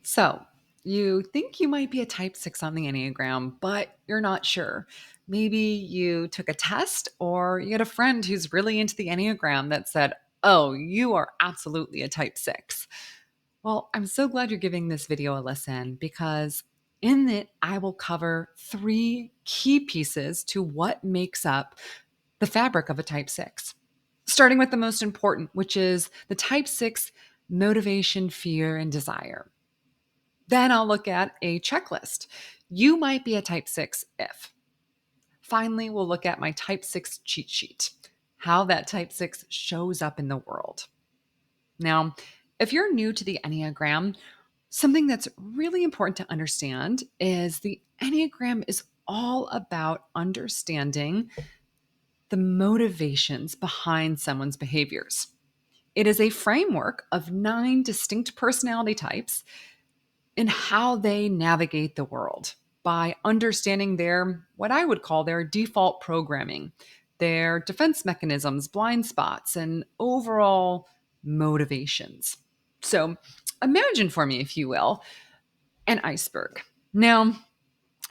So, you think you might be a type 6 on the Enneagram, but you're not sure. Maybe you took a test or you had a friend who's really into the Enneagram that said, "Oh, you are absolutely a type 6." Well, I'm so glad you're giving this video a listen because in it, I will cover 3 key pieces to what makes up the fabric of a type 6. Starting with the most important, which is the type 6 motivation, fear, and desire. Then I'll look at a checklist. You might be a type 6 if. Finally, we'll look at my type 6 cheat sheet, how that type 6 shows up in the world. Now, if you're new to the Enneagram, something that's really important to understand is the Enneagram is all about understanding the motivations behind someone's behaviors. It is a framework of 9 distinct personality types in how they navigate the world by understanding their, what I would call their default programming, their defense mechanisms, blind spots, and overall motivations. So imagine for me, if you will, an iceberg. Now,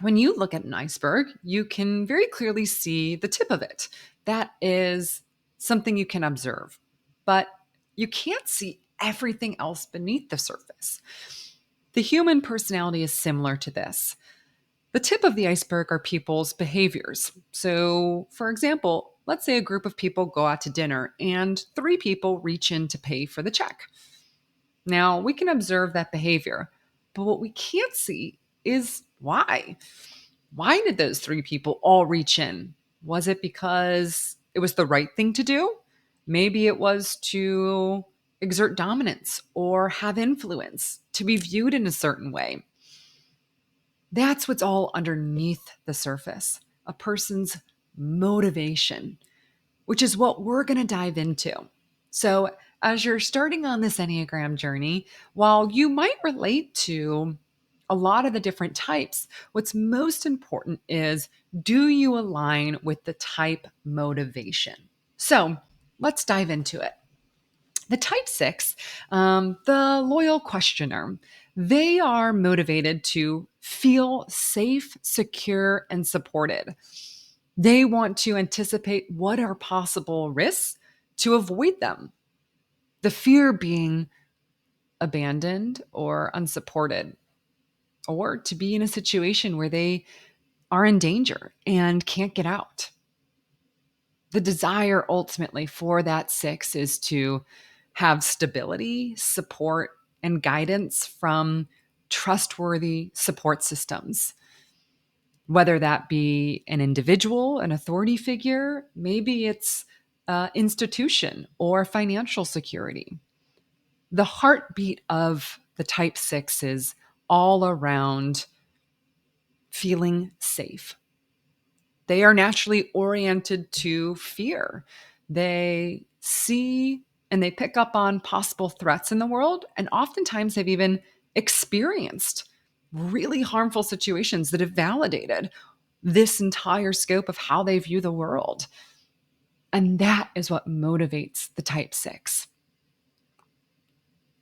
when you look at an iceberg, you can very clearly see the tip of it. That is something you can observe, but you can't see everything else beneath the surface. The human personality is similar to this. The tip of the iceberg are people's behaviors. So, for example, let's say a group of people go out to dinner and 3 people reach in to pay for the check. Now, we can observe that behavior, but what we can't see is why. Why did those 3 people all reach in? Was it because it was the right thing to do? Maybe it was to exert dominance or have influence, to be viewed in a certain way. That's what's all underneath the surface, a person's motivation, which is what we're going to dive into. So, as you're starting on this Enneagram journey, while you might relate to a lot of the different types, what's most important is, do you align with the type motivation? So, let's dive into it. The type 6, the loyal questioner, they are motivated to feel safe, secure, and supported. They want to anticipate what are possible risks to avoid them. The fear being abandoned or unsupported, or to be in a situation where they are in danger and can't get out. The desire ultimately for that 6 is to have stability, support, and guidance from trustworthy support systems, whether that be an individual, an authority figure, maybe it's an institution or financial security. The heartbeat of the type 6 is all around feeling safe. They are naturally oriented to fear. They see and they pick up on possible threats in the world, and oftentimes they've even experienced really harmful situations that have validated this entire scope of how they view the world. And that is what motivates the type 6.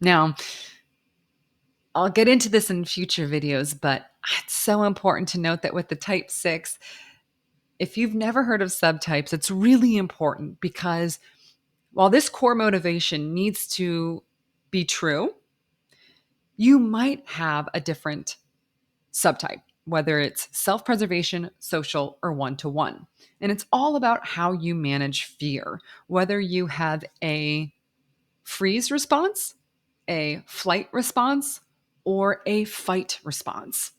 Now, I'll get into this in future videos, but it's so important to note that with the type 6, if you've never heard of subtypes, it's really important because while this core motivation needs to be true, you might have a different subtype, whether it's self-preservation, social, or one-to-one. And it's all about how you manage fear, whether you have a freeze response, a flight response, or a fight response.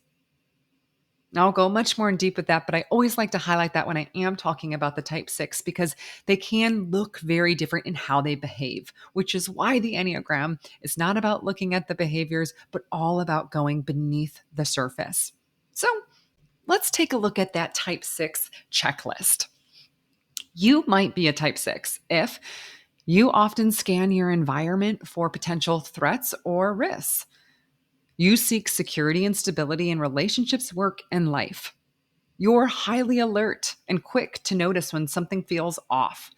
Now, I'll go much more in deep with that, but I always like to highlight that when I am talking about the type 6 because they can look very different in how they behave, which is why the Enneagram is not about looking at the behaviors, but all about going beneath the surface. So let's take a look at that type 6 checklist. You might be a type 6 if you often scan your environment for potential threats or risks. You seek security and stability in relationships, work, and life. You're highly alert and quick to notice when something feels off.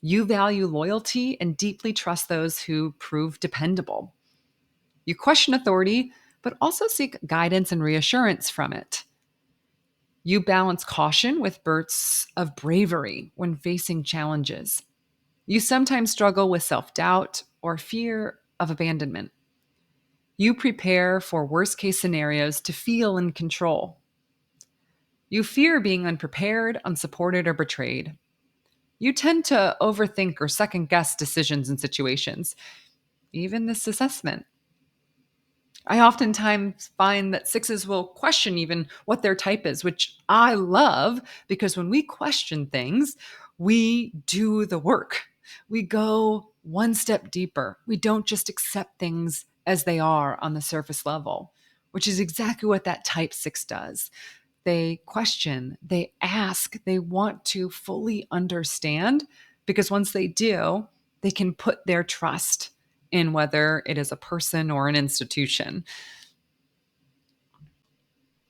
You value loyalty and deeply trust those who prove dependable. You question authority, but also seek guidance and reassurance from it. You balance caution with bursts of bravery when facing challenges. You sometimes struggle with self doubt or fear of abandonment. You prepare for worst case scenarios to feel in control. You fear being unprepared, unsupported, or betrayed. You tend to overthink or second guess decisions and situations, even this assessment. I oftentimes find that sixes will question even what their type is, which I love because when we question things, we do the work. We go one step deeper. We don't just accept things as they are on the surface level, which is exactly what that type six does. They question, they ask, they want to fully understand because once they do, they can put their trust in whether it is a person or an institution.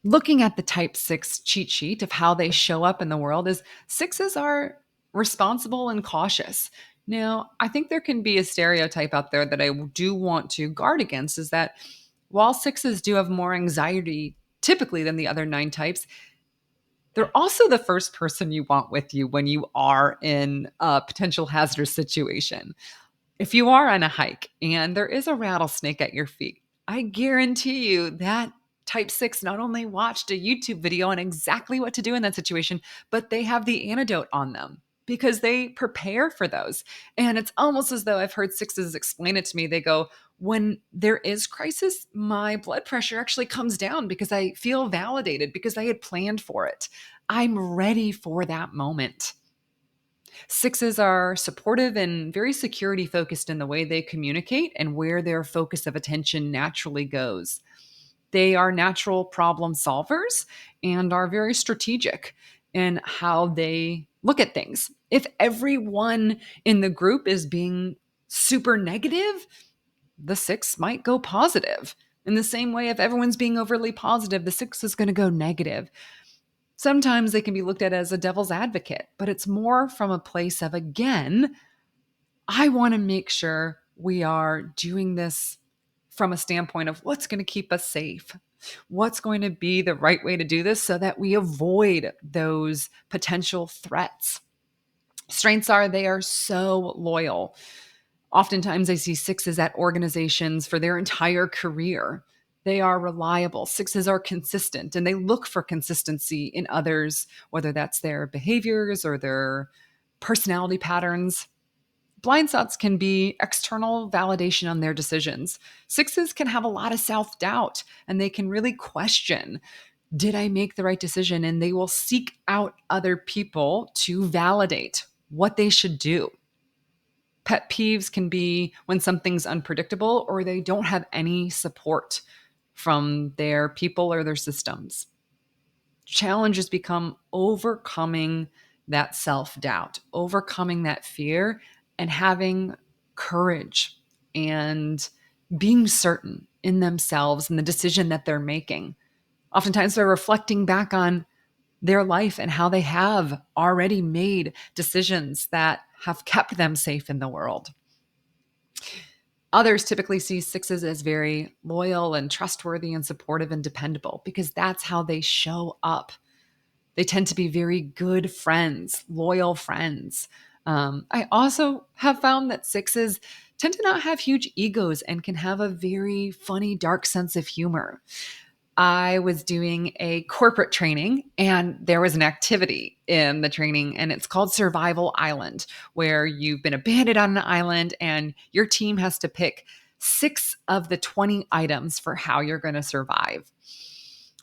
Looking at the type six cheat sheet of how they show up in the world is sixes are responsible and cautious. Now, I think there can be a stereotype out there that I do want to guard against is that while sixes do have more anxiety typically than the other nine types, they're also the first person you want with you when you are in a potential hazardous situation. If you are on a hike and there is a rattlesnake at your feet, I guarantee you that type six not only watched a YouTube video on exactly what to do in that situation, but they have the antidote on them because they prepare for those. And it's almost as though I've heard sixes explain it to me. They go, when there is crisis, my blood pressure actually comes down because I feel validated because I had planned for it. I'm ready for that moment. Sixes are supportive and very security focused in the way they communicate and where their focus of attention naturally goes. They are natural problem solvers and are very strategic in how they look at things. If everyone in the group is being super negative, the six might go positive. In the same way, if everyone's being overly positive, the six is going to go negative. Sometimes they can be looked at as a devil's advocate, but it's more from a place of, again, I want to make sure we are doing this from a standpoint of what's going to keep us safe. What's going to be the right way to do this so that we avoid those potential threats? Strengths are they are so loyal. Oftentimes, I see sixes at organizations for their entire career. They are reliable. Sixes are consistent and they look for consistency in others, whether that's their behaviors or their personality patterns. Blind spots can be external validation on their decisions. Sixes can have a lot of self doubt and they can really question, did I make the right decision? And they will seek out other people to validate what they should do. Pet peeves can be when something's unpredictable or they don't have any support from their people or their systems. Challenges become overcoming that self doubt, overcoming that fear, and having courage and being certain in themselves and the decision that they're making. Oftentimes, they're reflecting back on their life and how they have already made decisions that have kept them safe in the world. Others typically see sixes as very loyal and trustworthy and supportive and dependable because that's how they show up. They tend to be very good friends, loyal friends. I also have found that sixes tend to not have huge egos and can have a very funny, dark sense of humor. I was doing a corporate training and there was an activity in the training and it's called Survival Island, where you've been abandoned on an island and your team has to pick 6 of the 20 items for how you're going to survive.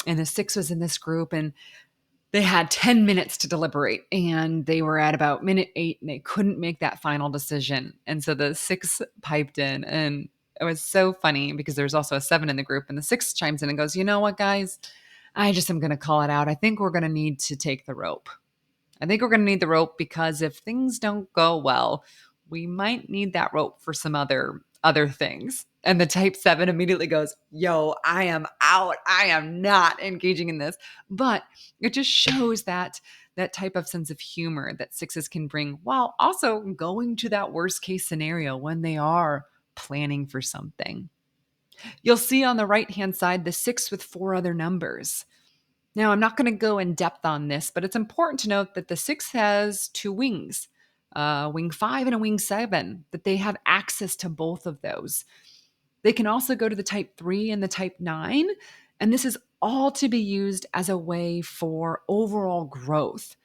And the 6 was in this group and they had 10 minutes to deliberate and they were at about minute 8 and they couldn't make that final decision. And so the 6 piped in and it was so funny because there's also a 7 in the group and the 6 chimes in and goes, you know what, guys, I just am going to call it out. I think we're going to need to take the rope. I think we're going to need the rope because if things don't go well, we might need that rope for some other things. And the type 7 immediately goes, yo, I am out. I am not engaging in this. But it just shows that type of sense of humor that sixes can bring while also going to that worst case scenario when they are planning for something. You'll see on the right-hand side the 6 with 4 other numbers. Now, I'm not going to go in depth on this, but it's important to note that the 6 has 2 wings, a wing 5 and a wing 7, that they have access to both of those. They can also go to the type 3 and the type 9, and this is all to be used as a way for overall growth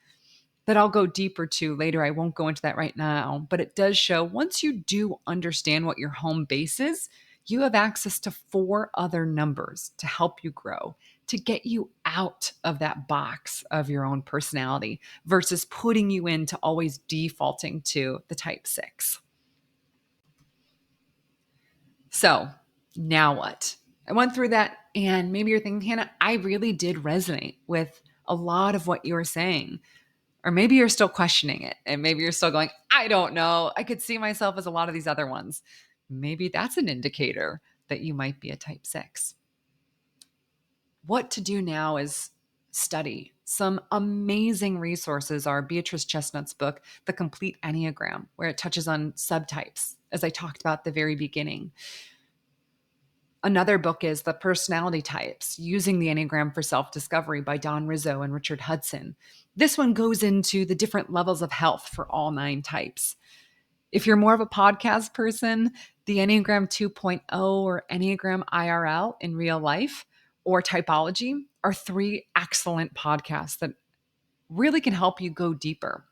that I'll go deeper to later. I won't go into that right now, but it does show once you do understand what your home base is, you have access to 4 other numbers to help you grow, to get you out of that box of your own personality versus putting you into always defaulting to the type 6. So now what? I went through that, and maybe you're thinking, Hannah, I really did resonate with a lot of what you were saying. Or maybe you're still questioning it, and maybe you're still going, I don't know. I could see myself as a lot of these other ones. Maybe that's an indicator that you might be a type 6. What to do now is study. Some amazing resources are Beatrice Chestnut's book, The Complete Enneagram, where it touches on subtypes, as I talked about at the very beginning. Another book is The Personality Types, Using the Enneagram for Self-Discovery by Riso and Richard Hudson. This one goes into the different levels of health for all 9 types. If you're more of a podcast person, the Enneagram 2.0 or Enneagram IRL in real life or Typology are 3 excellent podcasts that really can help you go deeper.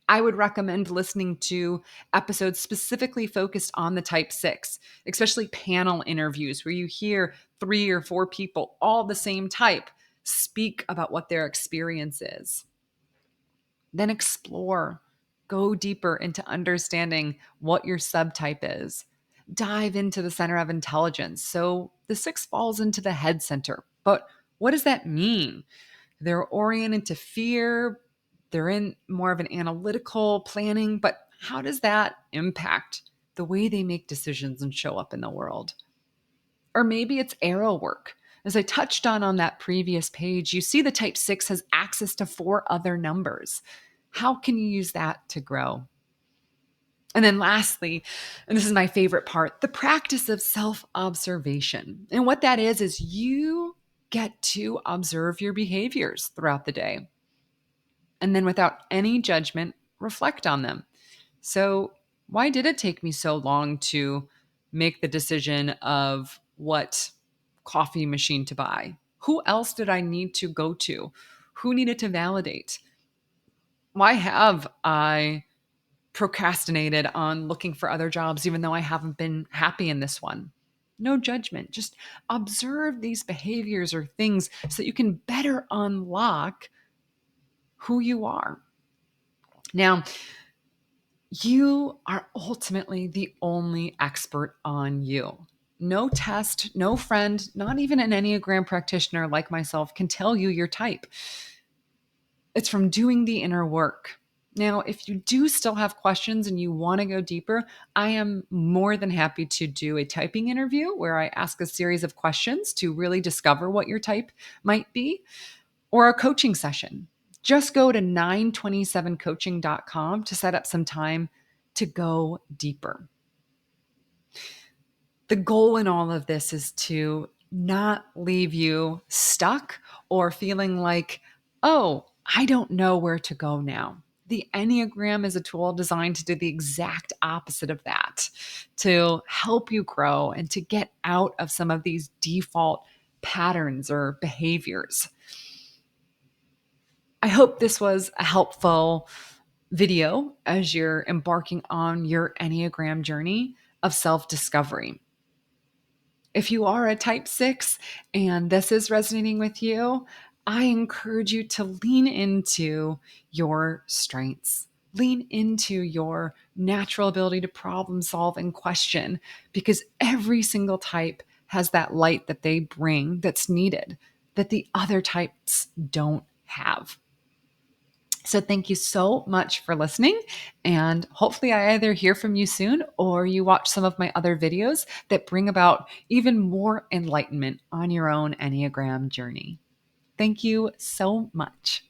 I would recommend listening to episodes specifically focused on the type 6, especially panel interviews where you hear 3 or 4 people, all the same type, speak about what their experience is. Then explore, go deeper into understanding what your subtype is. Dive into the center of intelligence. So the 6 falls into the head center. But what does that mean? They're oriented to fear. They're in more of an analytical planning, but how does that impact the way they make decisions and show up in the world? Or maybe it's arrow work. As I touched on that previous page, you see the type 6 has access to 4 other numbers. How can you use that to grow? And then lastly, and this is my favorite part, the practice of self-observation. And what that is you get to observe your behaviors throughout the day. And then without any judgment, reflect on them. So why did it take me so long to make the decision of what coffee machine to buy? Who else did I need to go to? Who needed to validate? Why have I procrastinated on looking for other jobs, even though I haven't been happy in this one? No judgment. Just observe these behaviors or things so that you can better unlock who you are. Now, you are ultimately the only expert on you. No test, no friend, not even an Enneagram practitioner like myself can tell you your type. It's from doing the inner work. Now, if you do still have questions and you want to go deeper, I am more than happy to do a typing interview where I ask a series of questions to really discover what your type might be, or a coaching session. Just go to 927coaching.com to set up some time to go deeper. The goal in all of this is to not leave you stuck or feeling like, oh, I don't know where to go now. The Enneagram is a tool designed to do the exact opposite of that, to help you grow and to get out of some of these default patterns or behaviors. I hope this was a helpful video as you're embarking on your Enneagram journey of self-discovery. If you are a type 6 and this is resonating with you, I encourage you to lean into your strengths. Lean into your natural ability to problem solve and question, because every single type has that light that they bring that's needed that the other types don't have. So thank you so much for listening, and hopefully I either hear from you soon or you watch some of my other videos that bring about even more enlightenment on your own Enneagram journey. Thank you so much.